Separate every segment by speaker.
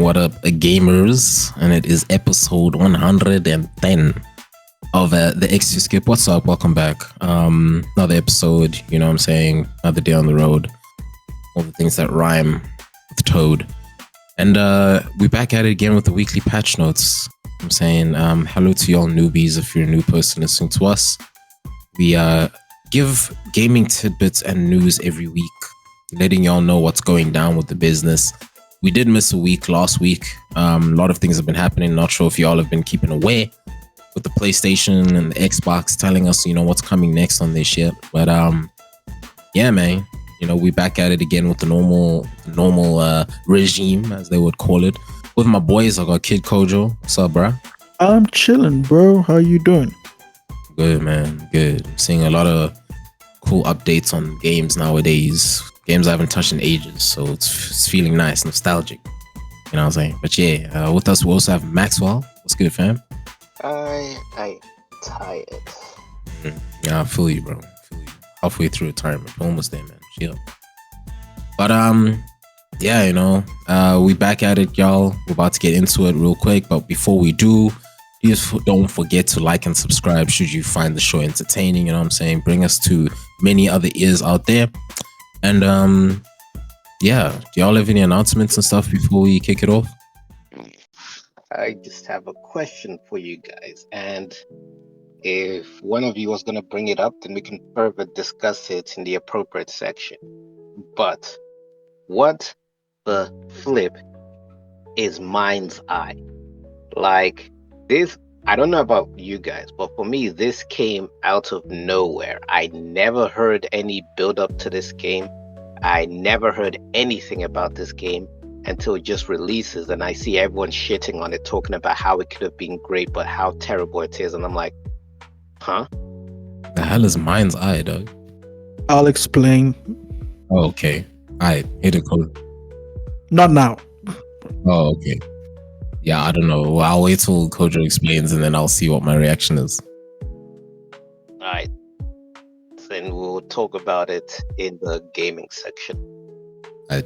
Speaker 1: what up, gamers? And it is episode 110 of the X2 Skip. What's up? Welcome back. Another episode, you know what I'm saying? Another day on the road. All the things that rhyme with Toad. And we're back at it again with the weekly patch notes. I'm saying hello to y'all newbies if you're a new person listening to us. We give gaming tidbits and news every week, letting y'all know what's going down with the business. We did miss a week last week. A lot of things have been happening. Not sure if y'all have been keeping aware with the PlayStation and the Xbox telling us, you know, what's coming next on this shit. But yeah, man, you know, we back at it again with the normal regime, as they would call it. With my boys, I got Kid Kojo. What's up, bro?
Speaker 2: I'm chilling, bro. How you doing?
Speaker 1: Good, man. Good. I'm seeing a lot of cool updates on games nowadays. Games I haven't touched in ages, so it's feeling nice, nostalgic. You know what I'm saying? But yeah, with us we also have Maxwell. What's good, fam?
Speaker 3: I tired.
Speaker 1: Yeah, I feel you, bro. Halfway through retirement, almost there, man. Chill. But yeah, you know, we back at it, y'all. We're about to get into it real quick, but before we do, please don't forget to like and subscribe should you find the show entertaining. You know what I'm saying? Bring us to many other ears out there. And yeah, do y'all have any announcements and stuff before we kick it off?
Speaker 3: I just have a question for you guys, and if one of you was going to bring it up, then we can further discuss it in the appropriate section. But what the flip is MindsEye? Like, this, I don't know about you guys, but for me, this came out of nowhere. I never heard any build up to this game. I never heard anything about this game until it just releases, and I see everyone shitting on it, talking about how it could have been great, but how terrible it is. And I'm like, huh?
Speaker 1: The hell is MindsEye, dog?
Speaker 2: I'll explain.
Speaker 1: Oh, okay. Alright, hit it, code.
Speaker 2: Not now.
Speaker 1: Oh, okay. Yeah, I don't know. Well, I'll wait till Kojo explains and then I'll see what my reaction is.
Speaker 3: Alright. Then we'll talk about it in the gaming section.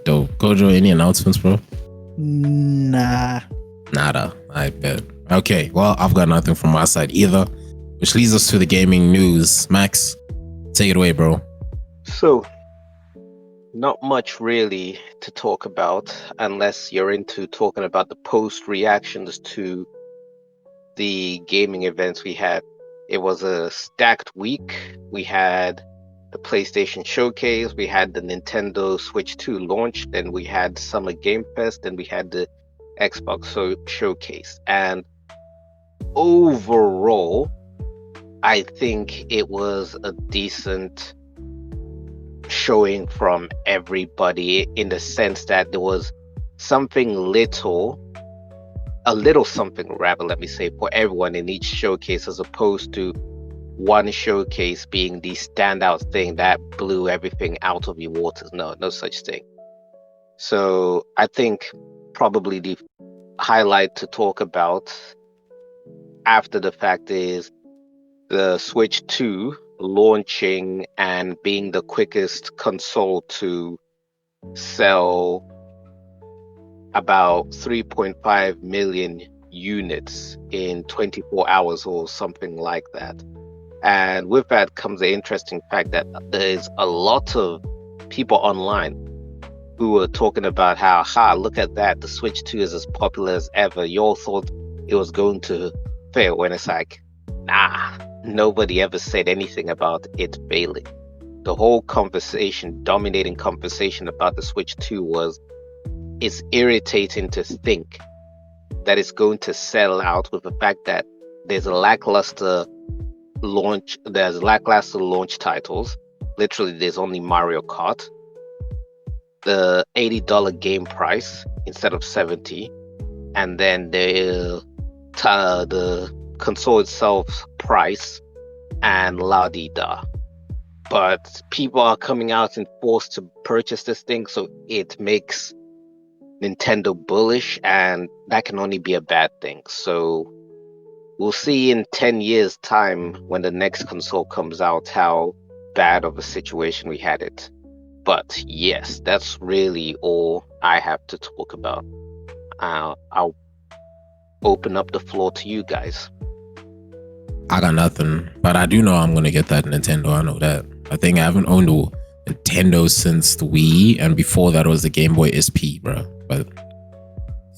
Speaker 1: Dope. Kojo, any announcements, bro?
Speaker 2: Nah.
Speaker 1: Nada. I bet. Okay, well, I've got nothing from my side either, which leads us to the gaming news. Max, take it away, bro.
Speaker 3: So, not much really to talk about unless you're into talking about the post reactions to the gaming events we had. It was a stacked week. We had the PlayStation Showcase, we had the Nintendo Switch 2 launch, then we had Summer Game Fest, then we had the Xbox Showcase. And overall, I think it was a decent showing from everybody, in the sense that there was a little something rather, let me say, for everyone in each showcase, as opposed to one showcase being the standout thing that blew everything out of your waters. No such thing. So I think probably the highlight to talk about after the fact is the Switch 2 launching and being the quickest console to sell about 3.5 million units in 24 hours or something like that. And with that comes the interesting fact that there's a lot of people online who are talking about how, look at that, the Switch 2 is as popular as ever. You all thought it was going to fail, when it's like, nah, nobody ever said anything about it failing. The whole dominating conversation about the Switch 2 was, it's irritating to think that it's going to sell out, with the fact that there's lackluster launch titles. Literally, there's only Mario Kart. The $80 game price instead of $70, and then the console itself price, and la-di-da. But people are coming out and forced to purchase this thing, so it makes Nintendo bullish, and that can only be a bad thing. So we'll see in 10 years time, when the next console comes out, how bad of a situation we had it. But yes, that's really all I have to talk about. I'll open up the floor to you guys.
Speaker 1: I got nothing, but I do know I'm gonna get that Nintendo. I know that. I think I haven't owned a Nintendo since the Wii, and before that was the Game Boy SP, bro. But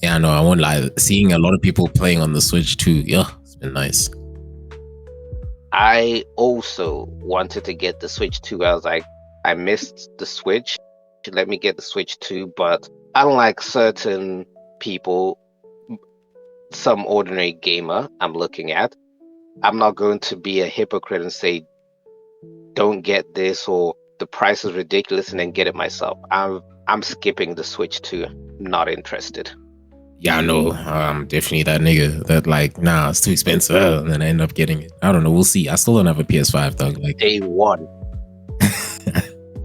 Speaker 1: yeah, no, I won't lie. Seeing a lot of people playing on the Switch too, yeah, it's been nice.
Speaker 3: I also wanted to get the Switch 2. I was like, I missed the Switch. Let me get the Switch 2, but unlike certain people, some ordinary gamer I'm looking at, I'm not going to be a hypocrite and say, don't get this or the price is ridiculous and then get it myself. I'm skipping the Switch 2. Not interested.
Speaker 1: Yeah, I know. I'm definitely that nigga that like, nah, it's too expensive, and then I end up getting it. I don't know. We'll see. I still don't have a PS5, dog. Like
Speaker 3: Day one.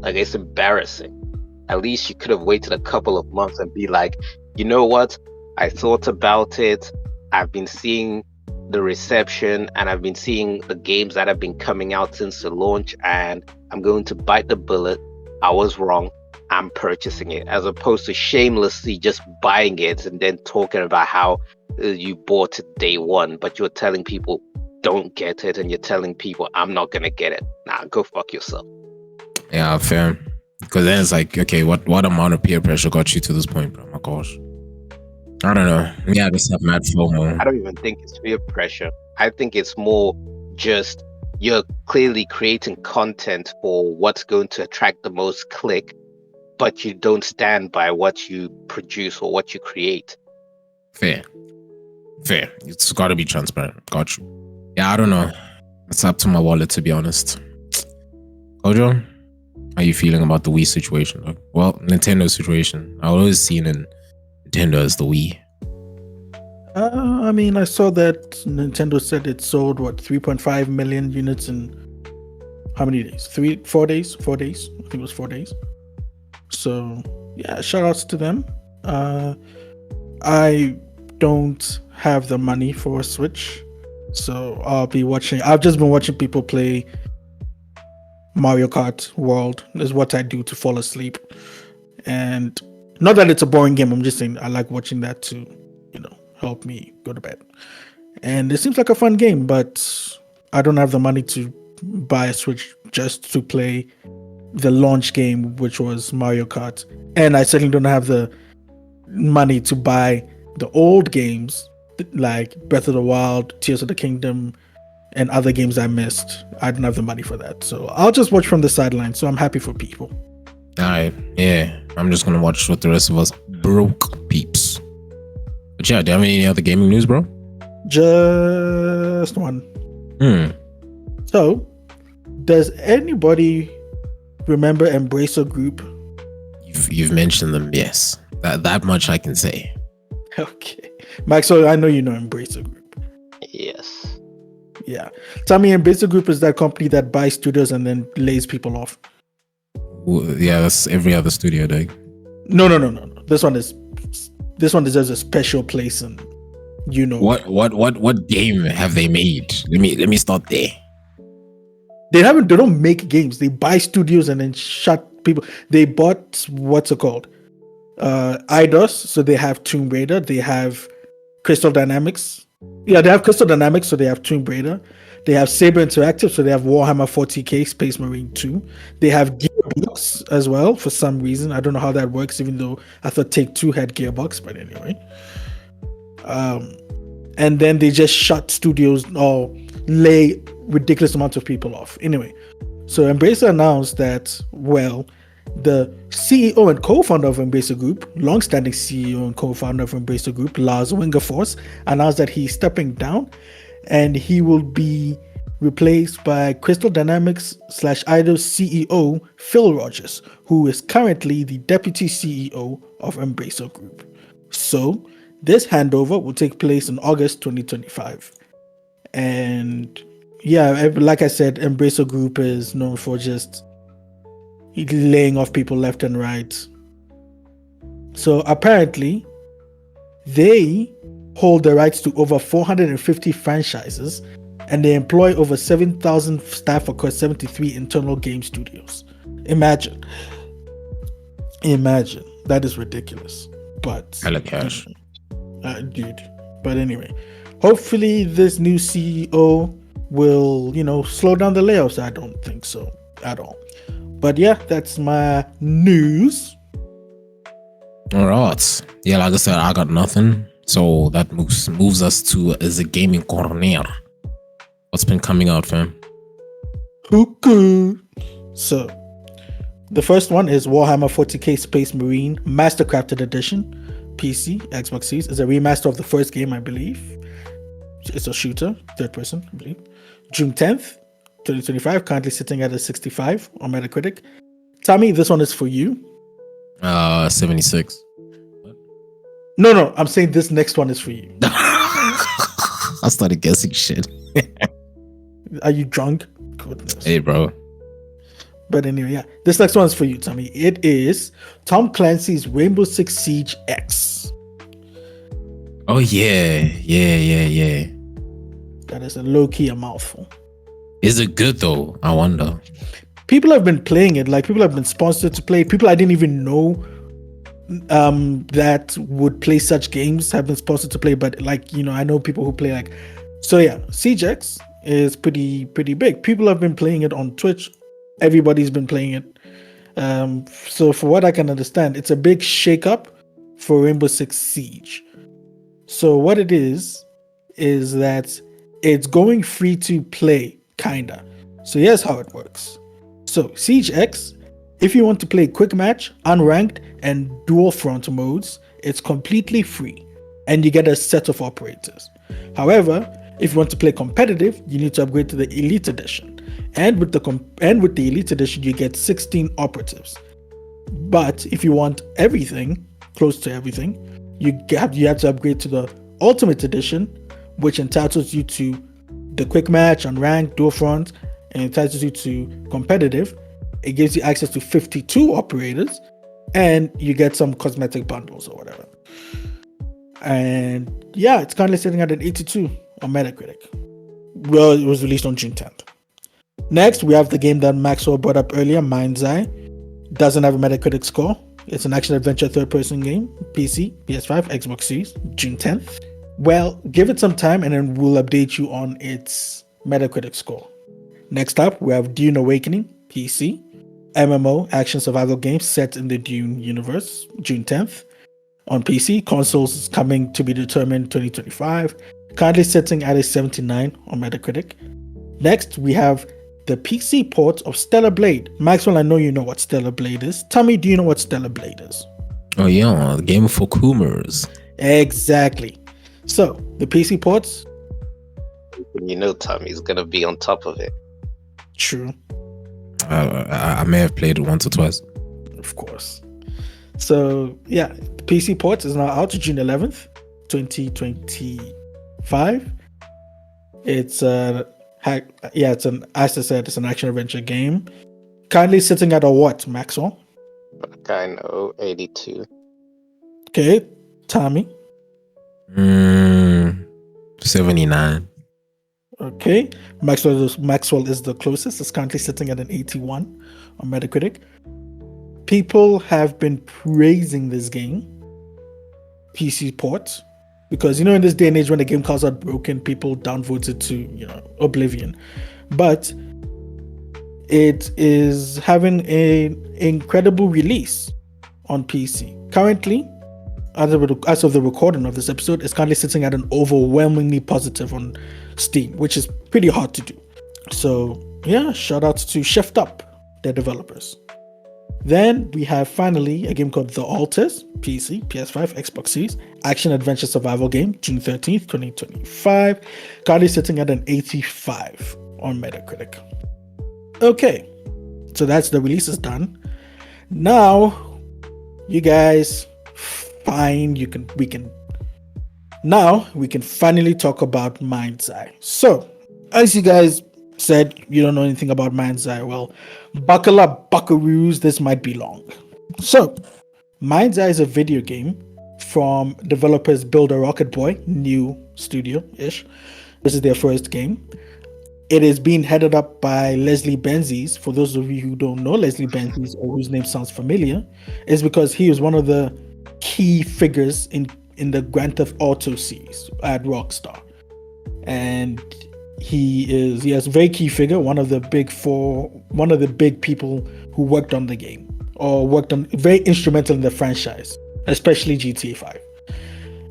Speaker 3: Like, it's embarrassing. At least you could have waited a couple of months and be like, you know what? I thought about it. I've been seeing the reception and I've been seeing the games that have been coming out since the launch, and I'm going to bite the bullet. I was wrong. I'm purchasing it, as opposed to shamelessly just buying it and then talking about how you bought it day one, but you're telling people don't get it, and you're telling people I'm not gonna get it. Nah, go fuck yourself.
Speaker 1: Yeah, fair. Because then it's like, okay, what amount of peer pressure got you to this point, bro? My gosh. I don't know. Yeah, I just have mad FOMO.
Speaker 3: I don't even think it's peer pressure. I think it's more just you're clearly creating content for what's going to attract the most click, but you don't stand by what you produce or what you create.
Speaker 1: Fair. It's got to be transparent. Got you. Yeah, I don't know. It's up to my wallet, to be honest. Kojo, how are you feeling about the Wii situation? Well, Nintendo situation. I always seen in Nintendo as the Wii.
Speaker 2: I mean, I saw that Nintendo said it sold 3.5 million units in how many days? 4 days? 4 days? I think it was 4 days. So yeah, shout outs to them. I don't have the money for a Switch, so I'll be watching. I've just been watching people play Mario Kart World. Is what I do to fall asleep, and not that it's a boring game. I'm just saying I like watching that to, help me go to bed. And it seems like a fun game, but I don't have the money to buy a Switch just to play the launch game, which was Mario Kart. And I certainly don't have the money to buy the old games like Breath of the Wild, Tears of the Kingdom, and other games I missed. I don't have the money for that. So I'll just watch from the sidelines. So I'm happy for people.
Speaker 1: All right. Yeah. I'm just going to watch with the rest of us broke peeps. But yeah, do you have any other gaming news, bro?
Speaker 2: Just one. So, does anybody remember Embracer Group?
Speaker 1: You've mentioned them, yes. That much I can say.
Speaker 2: Okay. Mike, so I know you know Embracer Group.
Speaker 3: Yes.
Speaker 2: Yeah. Tell me, Embracer Group is that company that buys studios and then lays people off.
Speaker 1: Yeah, that's every other studio, dog.
Speaker 2: No. This one deserves a special place, and
Speaker 1: what game have they made? Let me start there.
Speaker 2: They don't make games. They buy studios and then shut people. They bought what's it called? Eidos, so they have Tomb Raider. They have Crystal Dynamics. Yeah, they have Crystal Dynamics, so they have Tomb Raider. They have Saber Interactive, so they have Warhammer 40k, Space Marine 2. They have Gearbox as well for some reason. I don't know how that works, even though I thought Take-Two had Gearbox, but anyway. And then they just shut studios or lay ridiculous amounts of people off. Anyway, so Embracer announced that, the CEO and co-founder of Embracer Group, long-standing CEO and co-founder of Embracer Group, Lars Wingefors, announced that he's stepping down and he will be replaced by Crystal Dynamics / Eidos CEO Phil Rogers, who is currently the deputy CEO of Embracer Group. So this handover will take place in August 2025. And yeah, like I said, Embracer Group is known for just laying off people left and right. So apparently, they hold the rights to over 450 franchises, and they employ over 7,000 staff across 73 internal game studios. Imagine. That is ridiculous. But
Speaker 1: hella cash.
Speaker 2: dude. But anyway, hopefully this new CEO will, slow down the layoffs. I don't think so at all. But yeah, that's my news.
Speaker 1: All right. Yeah, like I said, I got nothing. So that moves us to the gaming corner. What's been coming out, fam?
Speaker 2: Cuckoo. So, the first one is Warhammer 40k Space Marine Mastercrafted Edition. PC, Xbox Series. It's a remaster of the first game, I believe. It's a shooter, third person, I believe. June 10th, 2025. Currently sitting at a 65 on Metacritic. Tommy, this one is for you.
Speaker 1: 76.
Speaker 2: No, I'm saying this next one is for you.
Speaker 1: I started guessing shit.
Speaker 2: Are you drunk? Goodness.
Speaker 1: Hey, bro.
Speaker 2: But anyway, yeah. This next one is for you, Tommy. It is Tom Clancy's Rainbow Six Siege X.
Speaker 1: Oh, yeah.
Speaker 2: That is a low-key a mouthful.
Speaker 1: Is it good, though? I wonder.
Speaker 2: People have been playing it. Like, people have been sponsored to play it. People I didn't even know that would play such games have been sponsored to play. But, like, I know people who play, like... So, yeah. Siege X is pretty big. People have been playing it on Twitch. Everybody's been playing it. So for what I can understand, it's a big shake-up for Rainbow Six Siege. So what it is that it's going free to play, kinda. So here's how it works. So Siege X, if you want to play quick match, unranked, and dual front modes, it's completely free, and you get a set of operators. However, if you want to play competitive, you need to upgrade to the Elite Edition. And with the Elite Edition, you get 16 operatives. But if you want everything, close to everything, you have to upgrade to the Ultimate Edition, which entitles you to the quick match, unranked, dual front, and entitles you to competitive. It gives you access to 52 operators, and you get some cosmetic bundles or whatever. And yeah, it's currently sitting at an 82 on Metacritic. Well, it was released on June 10th. Next, we have the game that Maxwell brought up earlier, MindsEye. Doesn't have a Metacritic score. It's an action-adventure third-person game. PC, PS5, Xbox Series, June 10th. Well, give it some time and then we'll update you on its Metacritic score. Next up, we have Dune Awakening, PC. MMO, action survival game set in the Dune universe, June 10th. On PC, consoles coming to be determined 2025. Currently sitting at a 79 on Metacritic. Next, we have the PC port of Stellar Blade. Maxwell, I know you know what Stellar Blade is. Tommy, do you know what Stellar Blade is?
Speaker 1: Oh yeah, the game for Coomers.
Speaker 2: Exactly. So, the PC ports...
Speaker 3: Tommy's gonna be on top of it.
Speaker 2: True.
Speaker 1: I may have played it once or twice.
Speaker 2: Of course. So, yeah, the PC port is now out June 11th, 2025. It's it's an, as I said, it's an action adventure game. Currently sitting at a what, Maxwell?
Speaker 3: I know, 82.
Speaker 2: Okay, Tommy.
Speaker 1: 79.
Speaker 2: Okay, Maxwell is the closest. It's currently sitting at an 81 on Metacritic. People have been praising this game, PC port. Because, in this day and age when the game comes out broken, people downvote it to, oblivion. But it is having an incredible release on PC. Currently, as of the recording of this episode, it's currently sitting at an overwhelmingly positive on Steam, which is pretty hard to do. So, yeah, shout out to Shift Up, their developers. Then we have finally a game called The Alters, PC, PS5, Xbox Series, action adventure survival game, June 13th, 2025. Currently sitting at an 85 on Metacritic. Okay, so that's the release is done. Now, you guys, fine, we can finally talk about MindsEye. So, as you guys said, you don't know anything about MindsEye. Well, buckle up, buckaroos, this might be long. So, MindsEye is a video game from developers Build a Rocket Boy, new studio-ish. This is their first game. It is being headed up by Leslie Benzies. For those of you who don't know Leslie Benzies or whose name sounds familiar, is because he was one of the key figures in in the Grand Theft Auto series at Rockstar. And he has a very key figure, one of the big people who worked on the game, or worked on, very instrumental in the franchise, especially GTA 5.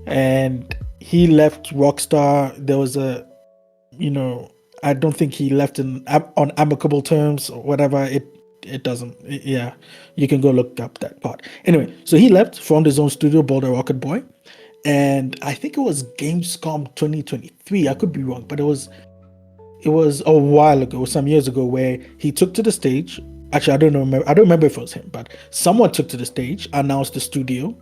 Speaker 2: And he left Rockstar. There was I don't think he left on amicable terms or whatever. It doesn't. Yeah, you can go look up that part. Anyway, so he left, formed his own studio, Boulder Rocket Boy, and I think it was Gamescom 2023. I could be wrong, but it was a while ago, some years ago, where he took to the stage. Actually, I don't remember if it was him, but someone took to the stage, announced the studio,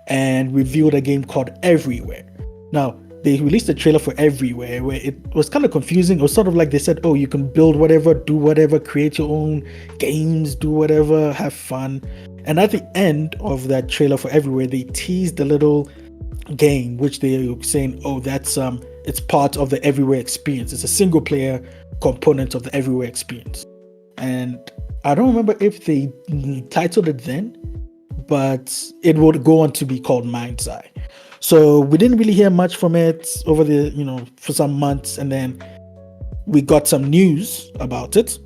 Speaker 2: and revealed a game called Everywhere. Now, they released a trailer for Everywhere where it was kind of confusing. It was sort of like they said, oh, you can build whatever, do whatever, create your own games, do whatever, have fun. And at the end of that trailer for Everywhere, they teased a little game, which they were saying, oh, that's it's part of the Everywhere experience. It's a single player component of the Everywhere experience. And I don't remember if they titled it then, but it would go on to be called MindsEye. So we didn't really hear much from it over for some months, and then we got some news about it,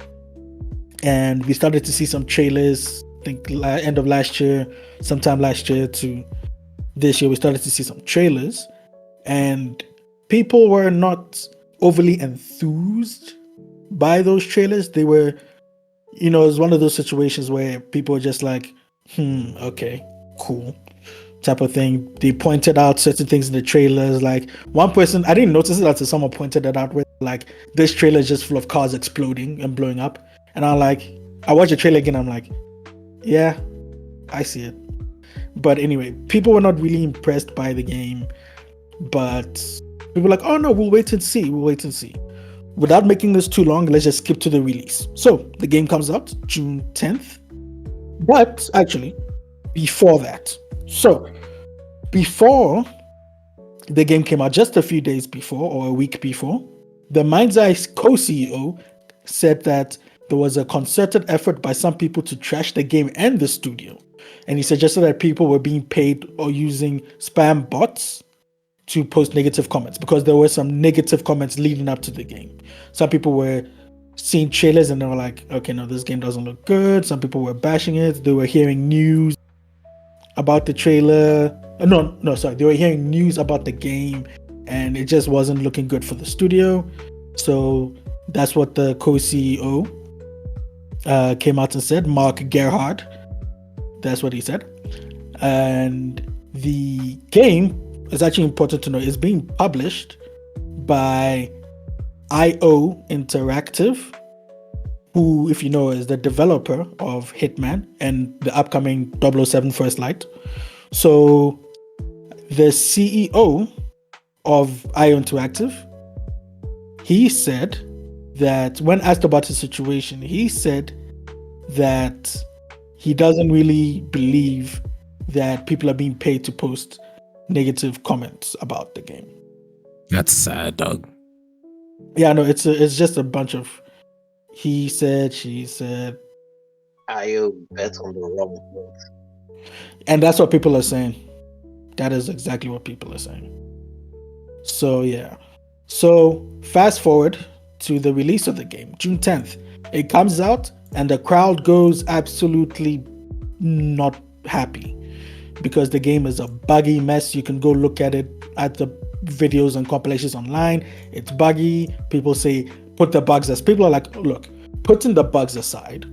Speaker 2: and we started to see some trailers. I think end of last year, sometime last year to this year, we started to see some trailers, and people were not overly enthused by those trailers. They were, it was one of those situations where people were just like, okay, cool, type of thing. They pointed out certain things in the trailers. Like one person, I didn't notice it until someone pointed it out, with like, this trailer is just full of cars exploding and blowing up. And I watched the trailer again. I'm like, yeah, I see it. But anyway, people were not really impressed by the game. But people were like, oh no, we'll wait and see. Without making this too long, let's just skip to the release. So the game comes out June 10th. But actually, before that, before the game came out, just a few days before or a week before, the MindsEye co-CEO said that there was a concerted effort by some people to trash the game and the studio. And he suggested that people were being paid or using spam bots to post negative comments, because there were some negative comments leading up to the game. Some people were seeing trailers and they were like, okay, no, this game doesn't look good. Some people were bashing it. They were hearing news about the trailer. They were hearing news about the game, and it just wasn't looking good for the studio. So that's what the co-CEO came out and said, Mark Gerhard. That's what he said. And the game, is actually important to know, is being published by IO Interactive, who, if you know, is the developer of Hitman and the upcoming 007 First Light. So the CEO of IO Interactive, he said that when asked about the situation, he said that he doesn't really believe that people are being paid to post negative comments about the game.
Speaker 1: That's sad, dog.
Speaker 2: Yeah, no, it's just a bunch of he said, she said.
Speaker 3: IO bet on the wrong horse.
Speaker 2: And that's what people are saying. That is exactly what people are saying. So yeah. So fast forward to the release of the game, June 10th. It comes out and the crowd goes absolutely not happy, because the game is a buggy mess. You can go look at it at the videos and compilations online. It's buggy. People say put the bugs as. People are like, look, putting the bugs aside,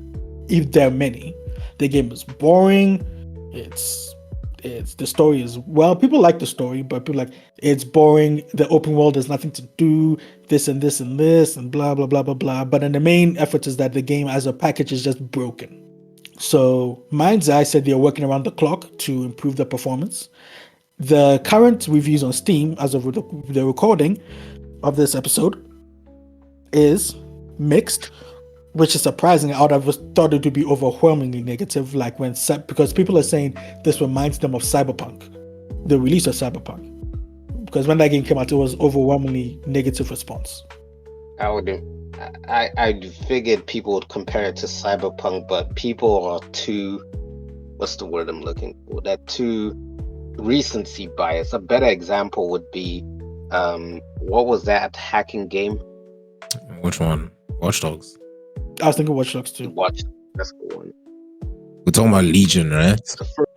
Speaker 2: if there are many, the game is boring. It's the story is, well, people like the story, but people like, it's boring. The open world has nothing to do. This and this and this and blah blah blah blah blah. But then the main effort is that the game as a package is just broken. So MindsEye said they're working around the clock to improve the performance. The current reviews on Steam, as of the recording of this episode, is mixed, which is surprising. I would have thought it would be overwhelmingly negative, because people are saying this reminds them of Cyberpunk, the release of Cyberpunk. Because when that game came out, it was overwhelmingly negative response.
Speaker 3: I figured people would compare it to Cyberpunk, but people are too, what's the word I'm looking for? They're too recency bias. A better example would be, what was that hacking game?
Speaker 1: Which one? Watch Dogs.
Speaker 2: I was thinking Watch Dogs too.
Speaker 3: Watch, that's the one.
Speaker 1: We're talking about Legion, right?
Speaker 3: The first,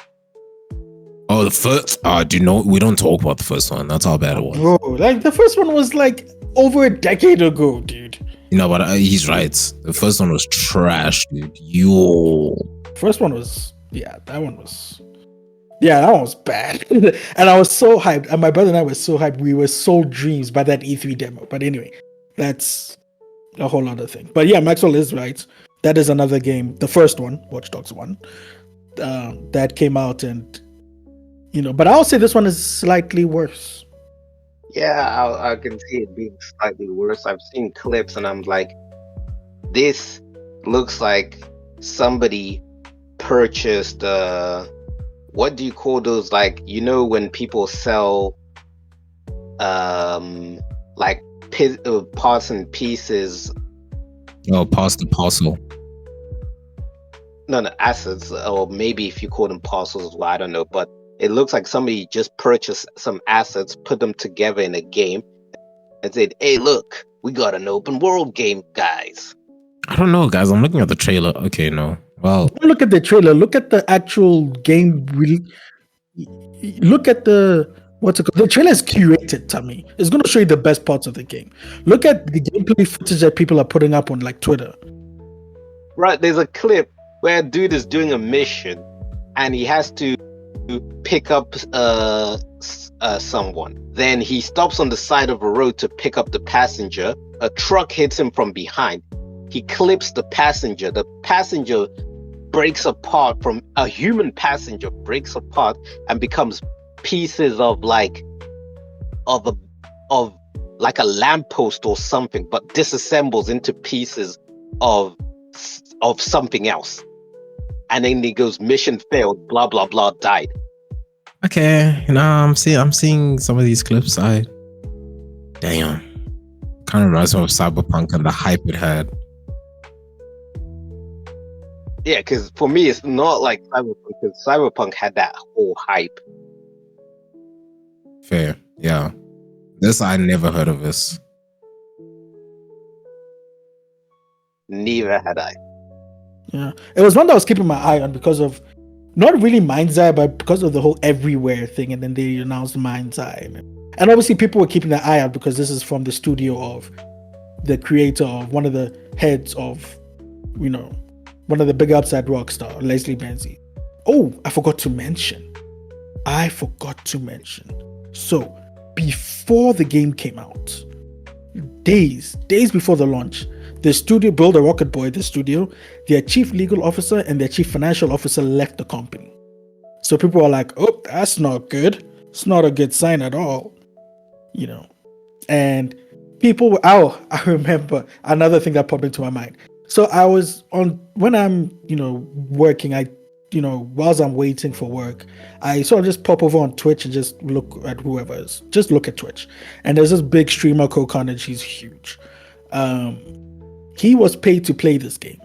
Speaker 1: Oh, the first. Do you know? We don't talk about the first one. That's how bad it was.
Speaker 2: Bro, like the first one was like over a decade ago, dude.
Speaker 1: You know, but he's right. The first one was trash, dude. Yo.
Speaker 2: First one was, that one was bad. And I was so hyped. And my brother and I were so hyped. We were sold dreams by that E3 demo. But anyway, that's a whole other thing. But yeah, Maxwell is right. That is another game. The first one, Watch Dogs 1, that came out, and but I'll say this one is slightly worse.
Speaker 3: yeah, I can see it being slightly worse. I've seen clips and I'm like, this looks like somebody purchased what do you call those, like, when people sell like parts and pieces.
Speaker 1: Oh, pass the parcel.
Speaker 3: No, assets, or maybe if you call them parcels as well, I don't know, but it looks like somebody just purchased some assets, put them together in a game, and said, hey, look, we got an open world game, guys.
Speaker 1: I don't know, guys. I'm looking at the trailer. Okay, no. Well,
Speaker 2: Don't look at the trailer. Look at the actual game. Look at what's it called? The trailer is curated, Tommy. It's going to show you the best parts of the game. Look at the gameplay footage that people are putting up on like Twitter.
Speaker 3: Right, there's a clip where a dude is doing a mission and he has to pick up someone. Then he stops on the side of a road to pick up the passenger. A truck hits him from behind. He clips the passenger. The passenger breaks apart, from a human passenger breaks apart and becomes pieces of like a lamppost or something, but disassembles into pieces of something else. And then he goes, mission failed, blah blah blah, died.
Speaker 1: okay. I'm seeing some of these clips. Damn. Kind of reminds me of Cyberpunk and the hype it had.
Speaker 3: Yeah, because for me, it's not like Cyberpunk, because Cyberpunk had that whole hype.
Speaker 1: Fair, yeah. This, I never heard of this.
Speaker 3: Neither had I.
Speaker 2: Yeah, it was one that I was keeping my eye on because of not really MindsEye, but because of the whole everywhere thing, and then they announced MindsEye, and obviously people were keeping their eye out because this is from the studio of the creator of one of the heads of, one of the big ups at Rockstar, Leslie Benzies. Oh, I forgot to mention. So before the game came out, days before the launch, the studio, Builder Rocket Boy, the studio, their chief legal officer and their chief financial officer left the company. So people were like, oh, that's not good. It's not a good sign at all. And people were, I remember another thing that popped into my mind. So I was when I'm, working, whilst I'm waiting for work, I sort of just pop over on Twitch and just look at just look at Twitch. And there's this big streamer, Carnage. He's huge. He was paid to play this game.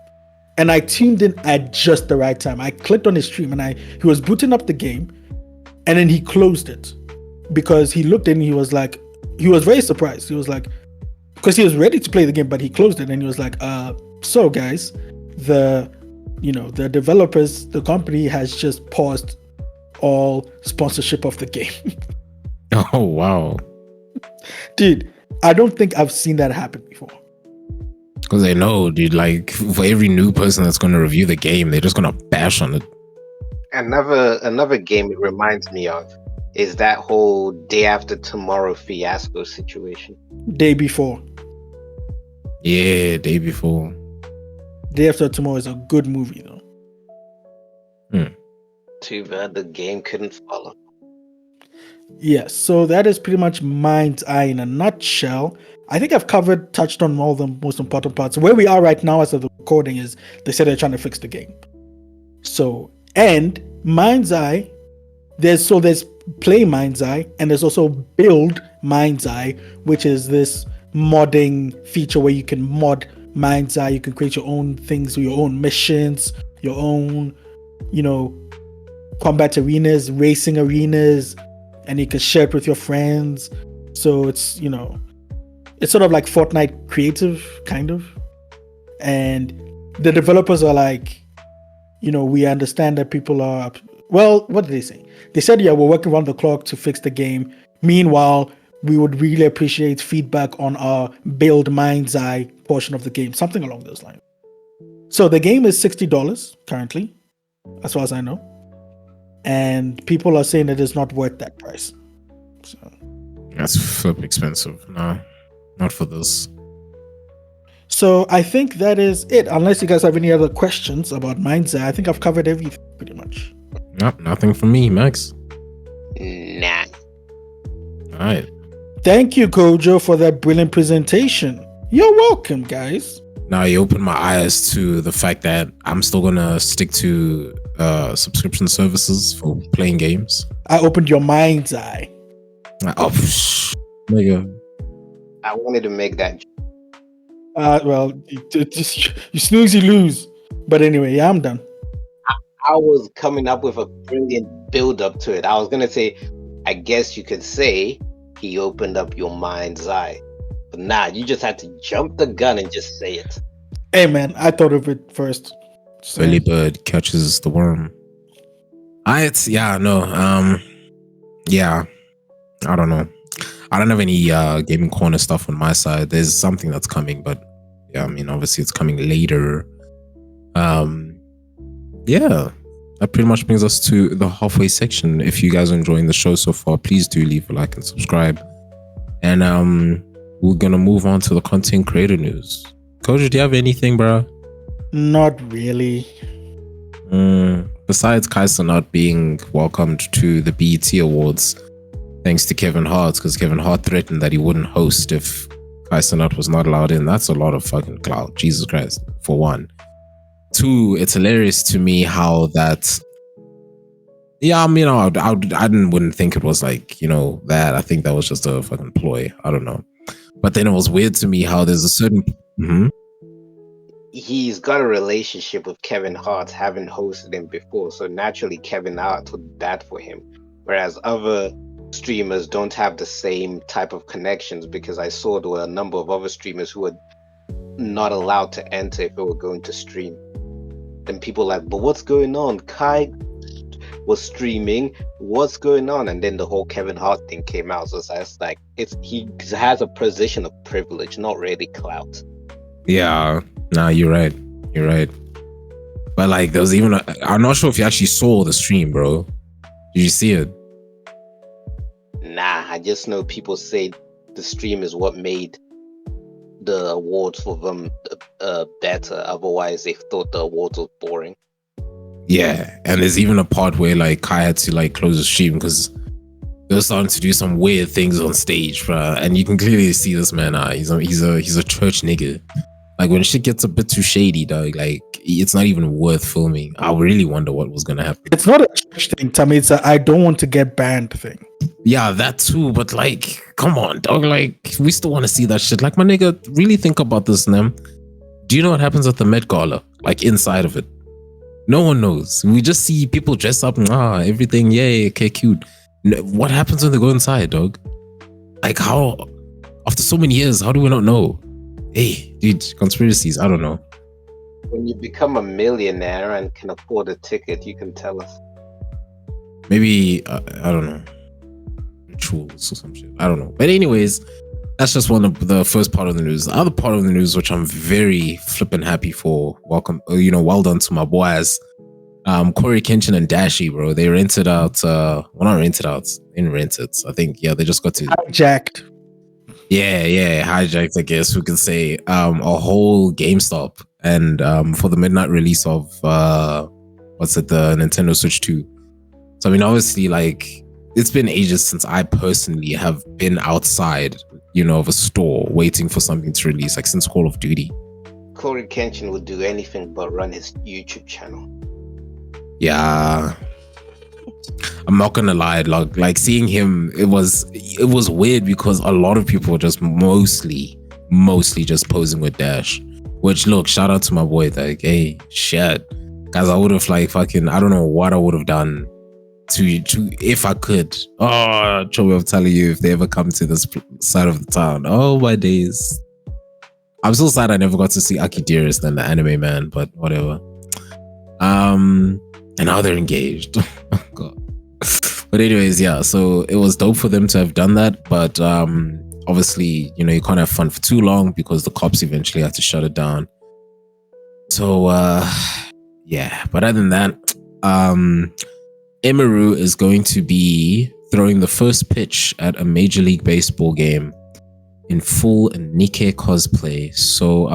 Speaker 2: And I tuned in at just the right time. I clicked on his stream and he was booting up the game, and then he closed it because he looked in and he was very surprised. He was like, because he was ready to play the game, but he closed it and he was like, so guys, the developers, the company has just paused all sponsorship of the game.
Speaker 1: Oh, wow.
Speaker 2: Dude, I don't think I've seen that happen before.
Speaker 1: Because they know, dude, like, for every new person that's going to review the game, they're just going to bash on it.
Speaker 3: Another game it reminds me of is that whole Day After Tomorrow fiasco situation.
Speaker 2: Day Before.
Speaker 1: Yeah, Day Before.
Speaker 2: Day After Tomorrow is a good movie, though.
Speaker 3: Too bad the game couldn't follow.
Speaker 2: Yes, so that is pretty much MindsEye in a nutshell. I think I've touched on all the most important parts. Where we are right now as of the recording is they said they're trying to fix the game. So, and MindsEye, there's Play MindsEye, and there's also Build MindsEye, which is this modding feature where you can mod MindsEye. You can create your own things, your own missions, your own, combat arenas, racing arenas, and you can share it with your friends. So it's, you know, it's sort of like Fortnite creative, kind of. And the developers are like, you know, we understand that people are, well, what did they say? They said, yeah, we're working around the clock to fix the game. Meanwhile, we would really appreciate feedback on our build MindsEye portion of the game, something along those lines. So the game is $60 currently, as far as I know. And people are saying it is not worth that price. So
Speaker 1: That's flip expensive. No, not for this.
Speaker 2: So I think that is it. Unless you guys have any other questions about MindsEye, I think I've covered everything pretty much.
Speaker 1: Nothing from me, Max.
Speaker 3: Nah.
Speaker 1: All right.
Speaker 2: Thank you, Kojo, for that brilliant presentation. You're welcome, guys.
Speaker 1: Now you opened my eyes to the fact that I'm still gonna stick to subscription services for playing games.
Speaker 2: I opened your mind's eye.
Speaker 1: Oh, nigga.
Speaker 3: I wanted to make that.
Speaker 2: Well, you snooze, you lose. But anyway, yeah, I'm done.
Speaker 3: I was coming up with a brilliant build up to it. I was gonna say, I guess you could say he opened up your mind's eye. But nah, you just had to jump the gun and just say it.
Speaker 2: Hey man, I thought of it first. So,
Speaker 1: Early bird catches the worm. Yeah, I don't know. I don't have any gaming corner stuff on my side. There's something that's coming, but yeah, I mean, obviously it's coming later. Yeah, that pretty much brings us to the halfway section. If you guys are enjoying the show so far, please do leave a like and subscribe. And we're gonna move on to the content creator news. Coach, do you have anything, bro?
Speaker 2: not really.
Speaker 1: Besides Kaiser not being welcomed to the BET Awards, thanks to Kevin Hart, because Kevin Hart threatened that he wouldn't host if Kaiser Nut was not allowed in. That's a lot of fucking clout. Jesus Christ, for one. Two, it's hilarious to me how that. Yeah, I mean, I wouldn't think it was like, you know, that. I think that was just a fucking ploy. I don't know. But then it was weird to me how there's a certain.
Speaker 3: He's got a relationship with Kevin Hart, having hosted him before, so naturally Kevin Hart would bat for him. Whereas other streamers don't have the same type of connections, because I saw there were a number of other streamers who were not allowed to enter if they were going to stream. Then people were like, but what's going on? Kai was streaming, what's going on? And then the whole Kevin Hart thing came out. So it's like he has a position of privilege, not really clout.
Speaker 1: Yeah, nah, you're right. You're right. But like, there was even I'm not sure if you actually saw the stream, bro. Did you see it?
Speaker 3: Nah, I just know people say the stream is what made the awards for them better. Otherwise, they thought the awards were boring.
Speaker 1: Yeah, and there's even a part where like Kai had to like close the stream because they were starting to do some weird things on stage, bro. And you can clearly see this man. He's a church nigga. Like when shit gets a bit too shady, dog. Like it's not even worth filming. I really wonder what was gonna happen.
Speaker 2: It's not a church thing, Tommy. It's a I don't want to get banned thing.
Speaker 1: Yeah, that too. But like, come on, dog. Like we still want to see that shit. Like my nigga, really think about this, Nam. Do you know what happens at the Met Gala? Like inside of it, no one knows. We just see people dress up and everything. Yay, okay, cute. What happens when they go inside, dog? Like how? After so many years, how do we not know? Hey, dude, conspiracies. I don't know.
Speaker 3: When you become a millionaire and can afford a ticket, you can tell us.
Speaker 1: Maybe I don't know, rituals or some shit. I don't know. But anyways, that's just one of the first part of the news. The other part of the news, which I'm very flippin' happy for. Well done to my boys. Corey Kenshin and Dashi, bro. They rented out. Well, not rented out. They didn't rent it. I think they just got to
Speaker 2: hijacked.
Speaker 1: Yeah, hijacked, I guess we could say, a whole GameStop, and for the midnight release of the Nintendo Switch 2. So I mean, obviously, like it's been ages since I personally have been outside, of a store waiting for something to release, like since Call of Duty.
Speaker 3: Corey Kenshin would do anything but run his YouTube channel.
Speaker 1: Yeah. I'm not gonna lie, like seeing him, it was weird because a lot of people were just mostly just posing with Dash. Which, look, shout out to my boy, like, hey, shit, guys, I would have like fucking, I don't know what I would have done to if I could. Oh, Joey, I'm telling you, if they ever come to this side of the town, oh my days. I'm so sad I never got to see Aki Dearest and the anime man, but whatever. And now they're engaged. Oh God. But anyways, yeah, so it was dope for them to have done that, but obviously, you know, you can't have fun for too long because the cops eventually had to shut it down. So yeah, but other than that, Emiru is going to be throwing the first pitch at a Major League Baseball game in full Nikkei cosplay. So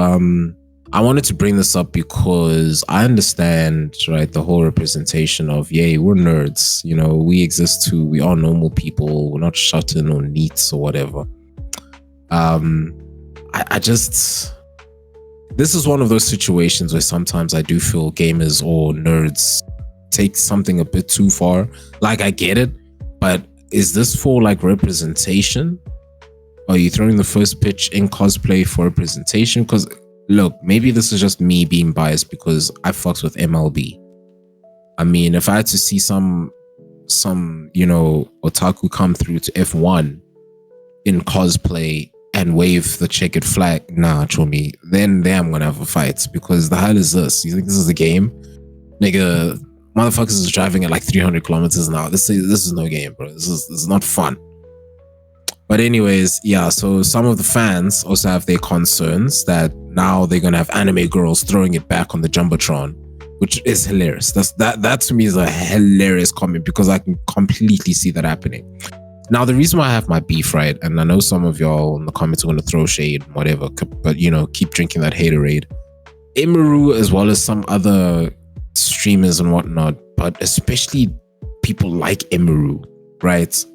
Speaker 1: I wanted to bring this up because I understand, right, the whole representation of, yay, we're nerds, you know, we exist too, we are normal people, we're not shut-in or neats or whatever. I just, this is one of those situations where sometimes I do feel gamers or nerds take something a bit too far. Like, I get it, but is this for like representation? Are you throwing the first pitch in cosplay for representation? Because look, maybe this is just me being biased because I fucks with MLB. I mean, if I had to see some you know, otaku come through to F1 in cosplay and wave the checkered flag, nah, Chomi, then I'm gonna have a fight, because the hell is this? You think this is a game? Nigga, motherfuckers is driving at like 300 kilometers an hour. This is no game, bro. This is not fun. But anyways, yeah, so some of the fans also have their concerns that now they're going to have anime girls throwing it back on the Jumbotron, which is hilarious. That to me is a hilarious comment, because I can completely see that happening. Now, the reason why I have my beef, right, and I know some of y'all in the comments are going to throw shade, whatever, but, you know, keep drinking that haterade. Emiru, as well as some other streamers and whatnot, but especially people like Emiru, right,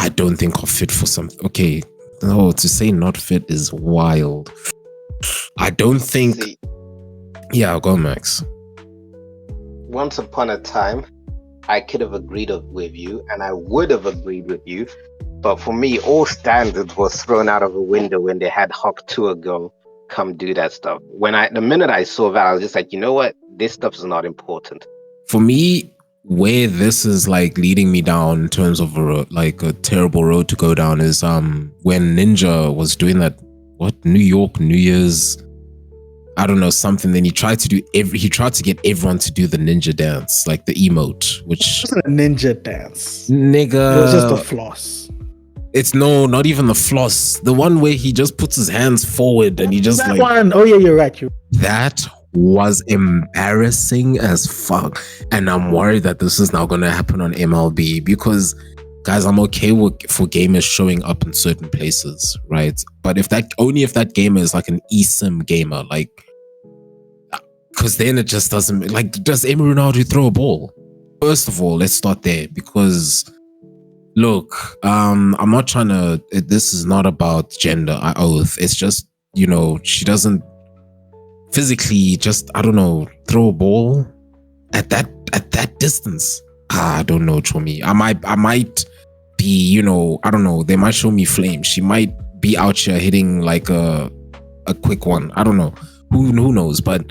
Speaker 1: I don't think are fit for something. Okay, no, to say not fit is wild. I don't think. Yeah, go Max.
Speaker 3: Once upon a time, I could have agreed with you, and I would have agreed with you. But for me, all standards was thrown out of a window when they had Hawk Tour go come do that stuff. The minute I saw that, I was just like, you know what? This stuff is not important.
Speaker 1: For me, where this is like leading me down in terms of a terrible road to go down is when Ninja was doing that, New York New Year's, I don't know, something. Then he tried to get everyone to do the ninja dance, like the emote, which
Speaker 2: it wasn't a ninja dance,
Speaker 1: nigga.
Speaker 2: It was just a floss.
Speaker 1: It's not even the floss. The one where he just puts his hands forward and he just
Speaker 2: that
Speaker 1: like
Speaker 2: one. Oh yeah, you're right.
Speaker 1: That was embarrassing as fuck, and I'm worried that this is now going to happen on MLB, because guys, I'm okay for gamers showing up in certain places, right? But if that gamer is like an eSIM gamer, like, because then it just doesn't, like, does Emiru know how to throw a ball? First of all, let's start there, because look, I'm not trying to, this is not about gender, I oath. It's just, you know, she doesn't physically just, I don't know, throw a ball at that distance. I don't know, Chomi. I might be, you know, I don't know, they might show me flame. She might be out here hitting like a quick one. I don't know. Who knows? But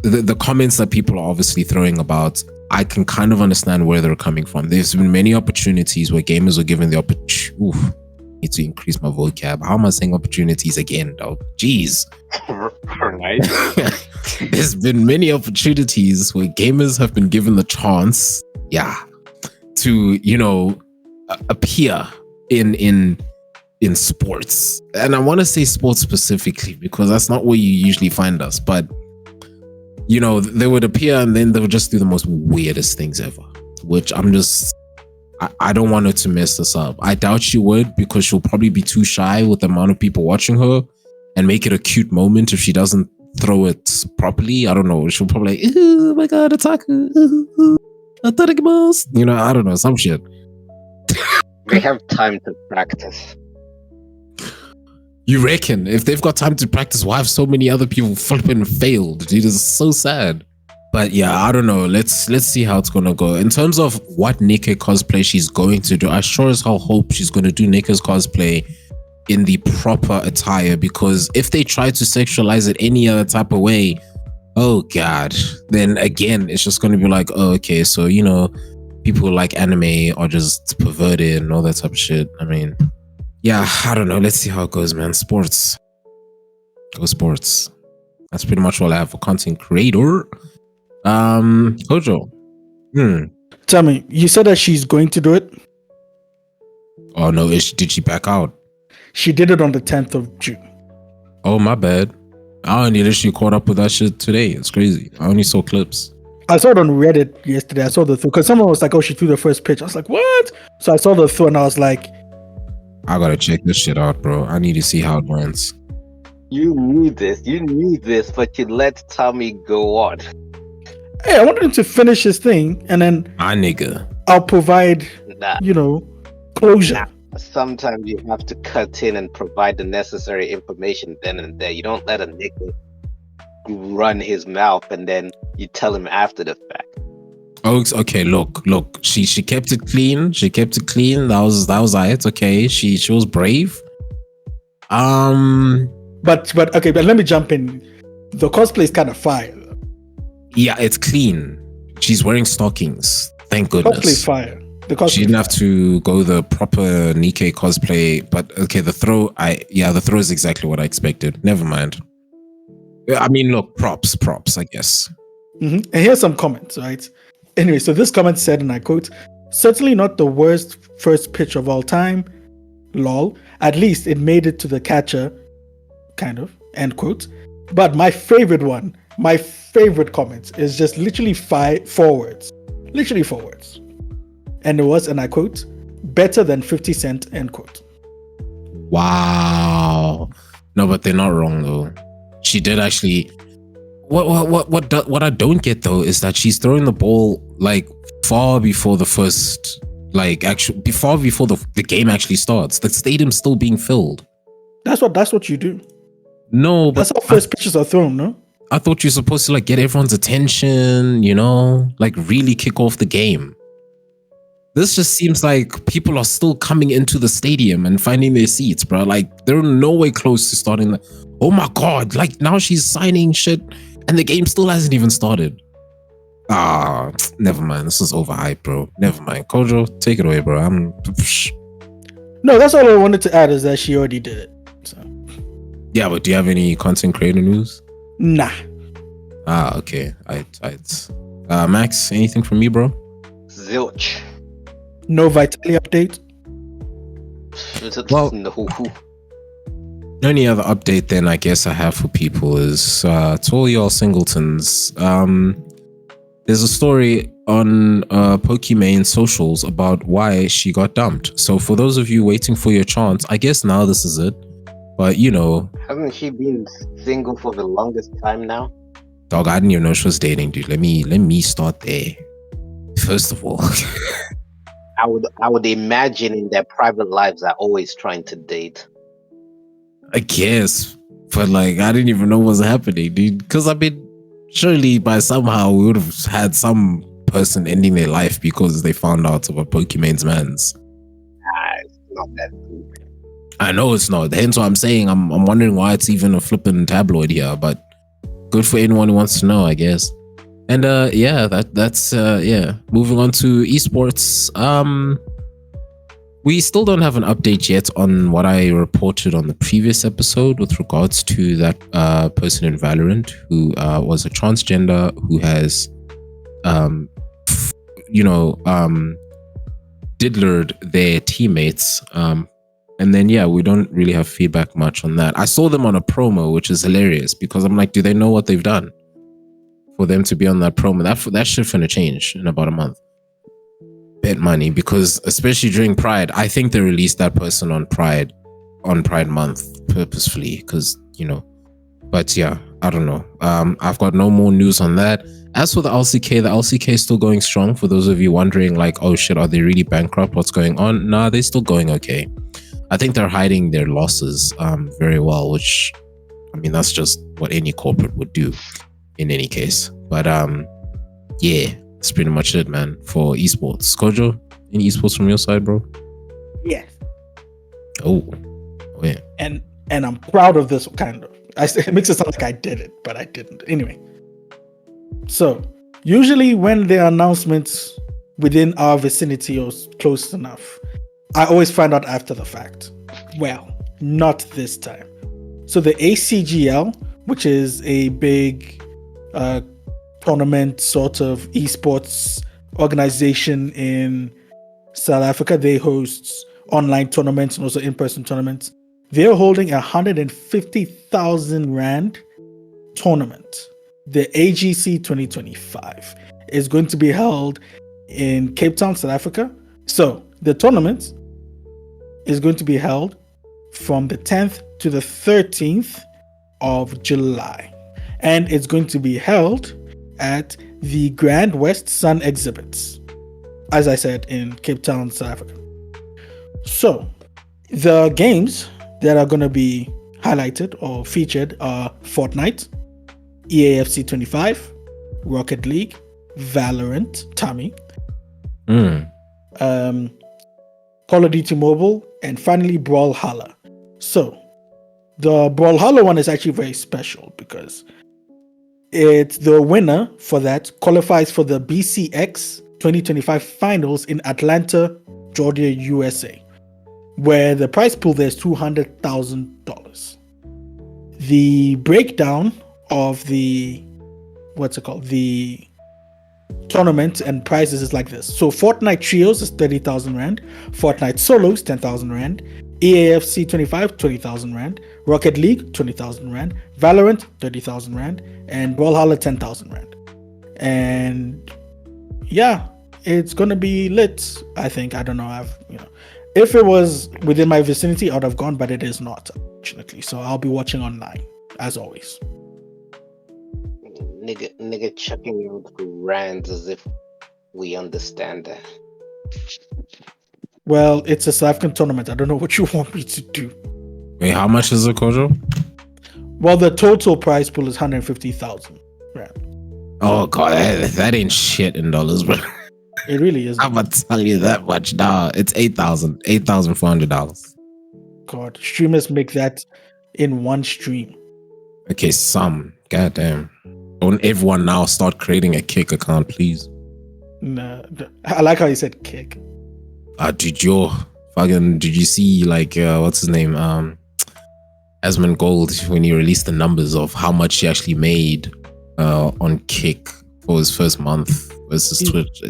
Speaker 1: the comments that people are obviously throwing about, I can kind of understand where they're coming from. There's been many opportunities where gamers are given the opportunity. Need to increase my vocab. How am I saying opportunities again, dog? Jeez. Right. There's been many opportunities where gamers have been given the chance, to, you know, appear in sports. And I want to say sports specifically because that's not where you usually find us. But, you know, they would appear and then they would just do the most weirdest things ever, which I don't want her to mess this up. I doubt she would, because she'll probably be too shy with the amount of people watching her and make it a cute moment if she doesn't throw it properly. I don't know. She'll probably like, oh my God, Otaku. You know, I don't know, some shit.
Speaker 3: They have time to practice.
Speaker 1: You reckon? If they've got time to practice, why have so many other people flipping failed? Dude, it's so sad. But yeah, I don't know. Let's see how it's gonna go. In terms of what Nikkei cosplay she's going to do, I sure as hell hope she's gonna do Nikkei's cosplay in the proper attire, because if they try to sexualize it any other type of way, oh God, then again, it's just gonna be like, oh, okay, so, you know, people who like anime are just perverted and all that type of shit. I mean, yeah, I don't know. Let's see how it goes, man. Sports. Go sports. That's pretty much all I have for content creator. Kojo.
Speaker 2: Tell me, you said that she's going to do it?
Speaker 1: Oh no, did she back out?
Speaker 2: She did it on the 10th of June.
Speaker 1: Oh, my bad. I only literally caught up with that shit today. It's crazy. I only saw clips.
Speaker 2: I saw it on Reddit yesterday. I saw the throw because someone was like, "Oh, she threw the first pitch." I was like, "What?" So I saw the throw and I was like,
Speaker 1: I gotta check this shit out, bro. I need to see how it went.
Speaker 3: You knew this, but you let Tommy go on.
Speaker 2: "Hey, I wanted him to finish his thing, and then
Speaker 1: My nigga.
Speaker 2: I'll provide,
Speaker 3: Nah,
Speaker 2: closure."
Speaker 3: nah. Sometimes you have to cut in and provide the necessary information then and there. You don't let a nigga run his mouth and then you tell him after the fact.
Speaker 1: Oh, okay. Look. She kept it clean. That was it. Okay. She was brave.
Speaker 2: But okay, but let me jump in. The cosplay is kind of fire.
Speaker 1: Yeah, it's clean. She's wearing stockings. Thank goodness.
Speaker 2: Cosplay is fire.
Speaker 1: She didn't have to go the proper Nikkei cosplay, but okay, the throw is exactly what I expected. Never mind. I mean, look, props, I guess.
Speaker 2: And here's some comments, right? Anyway, so this comment said, and I quote, "Certainly not the worst first pitch of all time. Lol. At least it made it to the catcher. Kind of. End quote. But my favorite comment is just literally 4 words. Literally 4 words. And it was, and I quote, "better than 50 Cent," end quote.
Speaker 1: Wow. No, but they're not wrong though. She did actually. What I don't get though is that she's throwing the ball like far before the first, before the game actually starts. The stadium's still being filled.
Speaker 2: That's what you do.
Speaker 1: No, but
Speaker 2: that's how first pitches are thrown, no?
Speaker 1: I thought you're supposed to get everyone's attention, really kick off the game. This just seems like people are still coming into the stadium and finding their seats, bro. They're nowhere close to starting. Oh my God, now she's signing shit and the game still hasn't even started. Never mind. This is overhyped, bro. Never mind. Kojo, take it away, bro.
Speaker 2: No, that's all I wanted to add is that she already did it. So.
Speaker 1: Yeah, but do you have any content creator news?
Speaker 2: Nah.
Speaker 1: Okay. Max, anything from me, bro?
Speaker 3: Zilch.
Speaker 2: No Vitaly update?
Speaker 1: Well,
Speaker 3: no.
Speaker 1: The only other update then I guess I have for people is to all y'all singletons. There's a story on Pokimane socials about why she got dumped. So for those of you waiting for your chance, I guess now this is it. But
Speaker 3: hasn't she been single for the longest time now?
Speaker 1: Dog, I didn't even know she was dating, dude. Let me start there. First of all.
Speaker 3: I would imagine in their private lives are always trying to date.
Speaker 1: I guess, but I didn't even know what was happening, dude. Because surely by somehow we would have had some person ending their life because they found out about Pokimane's mans.
Speaker 3: It's not that deep.
Speaker 1: I know it's not. Hence why I'm saying I'm wondering why it's even a flipping tabloid here. But good for anyone who wants to know, I guess. And that's moving on to eSports. We still don't have an update yet on what I reported on the previous episode with regards to that person in Valorant who was a transgender who has diddlered their teammates. And then we don't really have feedback much on that. I saw them on a promo, which is hilarious because I'm like, do they know what they've done for them to be on that promo? That shit finna change in about a month. Bet money, because especially during Pride, I think they released that person on Pride month purposefully because but I don't know. I've got no more news on that. As for the LCK is still going strong. For those of you wondering oh shit, are they really bankrupt? What's going on? Nah, they're still going okay. I think they're hiding their losses very well, which that's just what any corporate would do in any case. But that's pretty much it, man, for esports. Kojo, any esports from your side, bro?
Speaker 2: Yes.
Speaker 1: Oh yeah.
Speaker 2: And I'm proud of this kind of. It makes it sound like I did it, but I didn't. Anyway. So usually when there are announcements within our vicinity or close enough. I always find out after the fact. Well, not this time. So the ACGL, which is a big tournament sort of eSports organization in South Africa, they host online tournaments and also in-person tournaments. They're holding 150,000 Rand tournament. The AGC 2025 is going to be held in Cape Town, South Africa. So the tournament is going to be held from the 10th to the 13th of July. And it's going to be held at the Grand West Sun Exhibits, as I said, in Cape Town, South Africa. So the games that are going to be highlighted or featured are Fortnite, EAFC 25, Rocket League, Valorant, Tommy, Call of Duty Mobile, and finally Brawlhalla. So the Brawlhalla one is actually very special because it's the winner for that qualifies for the BCX 2025 finals in Atlanta, Georgia, USA, where the prize pool there is $200,000. The breakdown of the the tournament and prizes is like this. So Fortnite Trios is 30,000 Rand, Fortnite Solos 10,000 Rand, EAFC 25 20,000 Rand, Rocket League 20,000 Rand, Valorant 30,000 Rand, and Brawlhalla 10,000 Rand. And yeah, it's gonna be lit. I think. I don't know. If it was within my vicinity, I would have gone, but it is not, unfortunately. So I'll be watching online as always.
Speaker 3: Nigga chucking out rands as if we understand that.
Speaker 2: Well, it's a South African tournament. I don't know what you want me to do.
Speaker 1: Wait, how much is it, Kojo?
Speaker 2: Well, the total prize pool is 150,000 Rand.
Speaker 1: Oh god, that ain't shit in dollars, bro.
Speaker 2: It really is.
Speaker 1: I'm gonna tell you that much. Nah, it's $8,400.
Speaker 2: God, streamers make that in one stream.
Speaker 1: Okay, some. Goddamn. Don't everyone now start creating a Kick account, please?
Speaker 2: Nah, I like how you said Kick.
Speaker 1: Did you see what's his name? Asmund Gold, when he released the numbers of how much he actually made on Kick for his first month versus Twitch.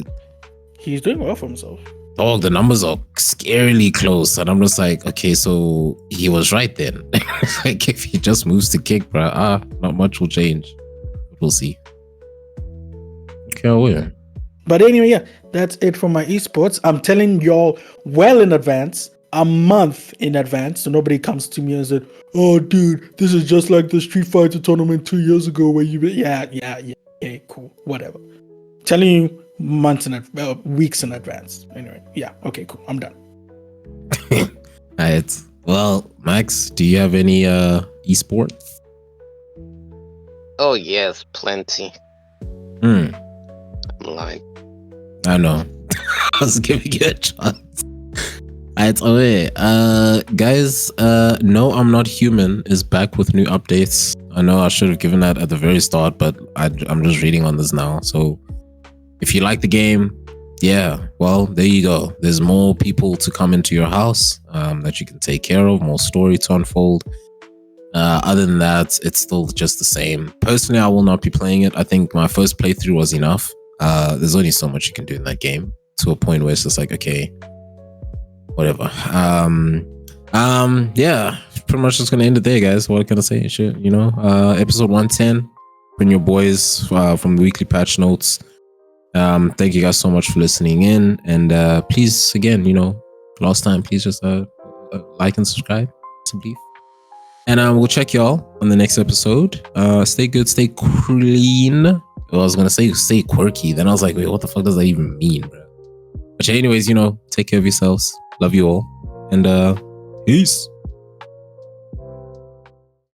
Speaker 2: He's doing well for himself.
Speaker 1: Oh, the numbers are scarily close. And I'm just like, okay, so he was right then. Like, if he just moves to Kick, bro, not much will change. We'll see. Okay, I'll wait.
Speaker 2: But anyway, yeah, that's it for my esports. I'm telling y'all well in advance, a month in advance, so nobody comes to me and said, "Oh, dude, this is just like the Street Fighter tournament 2 years ago where you..." Yeah, cool, whatever. Telling you weeks in advance. Anyway, yeah, okay, cool, I'm done.
Speaker 1: Alright. Well, Max, do you have any esports?
Speaker 3: Oh yes, plenty. I'm lying.
Speaker 1: I know. I was giving you a chance. Alright, okay. Guys, No, I'm Not Human is back with new updates. I know I should have given that at the very start, but I'm just reading on this now. So if you like the game, yeah, well, there you go. There's more people to come into your house that you can take care of, more story to unfold. Other than that, it's still just the same. Personally, I will not be playing it. I think my first playthrough was enough. There's only so much you can do in that game to a point where it's just like, okay, whatever. Yeah, pretty much just gonna end it there, guys. What can I say? Shit, episode 110. Bring your boys from the weekly patch notes. Thank you guys so much for listening in, and please, again, last time, please just like and subscribe. Some beef. And we'll check y'all on the next episode. Stay good, stay clean. Well, I was gonna say stay quirky. Then I was like, wait, what the fuck does that even mean, bro? But anyways, take care of yourselves. Love you all. And peace.